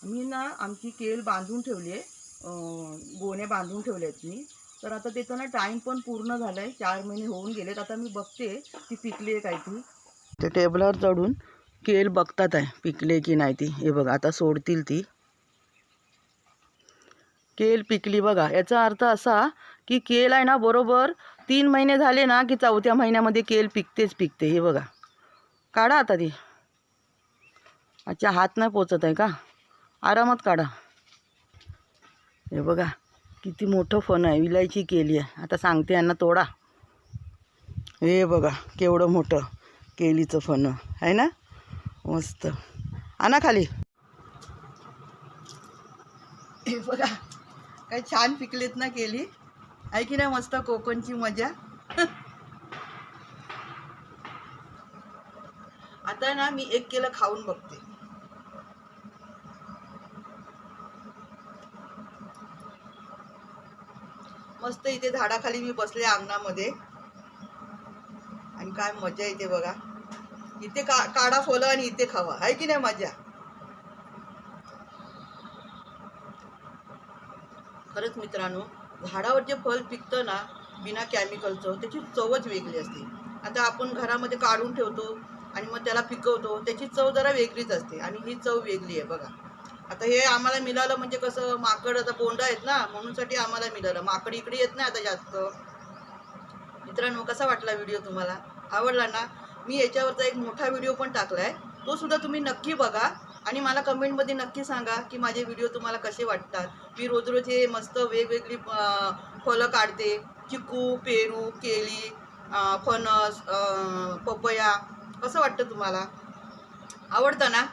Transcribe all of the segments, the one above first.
मी ना आमची केल बांधून ठेवली आहे, गोणे बांधून ठेवले आहेत मी. तर आता त्याचा ना टाईम पण पूर्ण झाला आहे, 4 महिने होऊन गेलेत. आता मी बघते ती पिकली आहे काय ती. ते टेबलावर चढून केल बघतात आहे पिकले की नाही ती. हे बघा आता सोडतील ती. केल पिकली बघा. याचा अर्थ असा की केल आहे ना बरोबर 3 महिने झाले ना की 4थ्या महिन्यामध्ये केल पिकतेच पिकते. हे बघा, काढा आता ती. अच्छा, हात नाही पोचत आहे का? आरामात काढा. हे बघा किती मोठं फण आहे, विलायची केली आहे. आता सांगते यांना तोडा. हे बघा केवढं मोठं केलीचं फण आहे ना, मस्त. आणा खाली. हे बघा काय छान पिकलेत ना केली, आहे की नाही? मस्त कोकणची मजा. आता ना मी एक केलं खाऊन बघते. मस्त इथे झाडाखाली मी बसले अंगणामध्ये, आणि काय मजा येते बघा. इथे काढा फळं आणि इथे खावा, आहे की नाही मजा? खरंच मित्रांनो, झाडावर जे फळ पिकतं ना बिना केमिकलचं, त्याची चवच वेगळी असते. आता आपण घरामध्ये काढून ठेवतो आणि मग त्याला पिकवतो, त्याची चव जरा वेगळीच असते, आणि ही चव वेगळी आहे बघा. आता हे आम्हाला मिळालं म्हणजे कसं, माकड आता बोंड आहेत ना, म्हणूनसाठी आम्हाला मिळालं. माकड इकडे येत नाही आता जास्त. मित्रांनो, कसा वाटला व्हिडिओ तुम्हाला? आवडला ना? मी याच्यावरचा एक मोठा व्हिडिओ पण टाकला आहे, तो सुद्धा तुम्ही नक्की बघा आणि मला कमेंटमध्ये नक्की सांगा की माझे व्हिडिओ तुम्हाला कसे वाटतात. मी रोज रोज हे मस्त वेगवेगळी फळं काढते. चिकू, पेरू, केळी, फणस, पपया. कसं वाटतं तुम्हाला? आवडतं ना?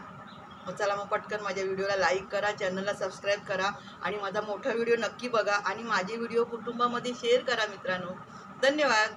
चला मग पटकन माझ्या व्हिडिओला लाईक करा, चॅनलला सबस्क्राईब करा, आणि माझा मोठा व्हिडिओ नक्की बघा, आणि माझे व्हिडिओ कुटुंबामध्ये शेअर करा मित्रांनो. धन्यवाद.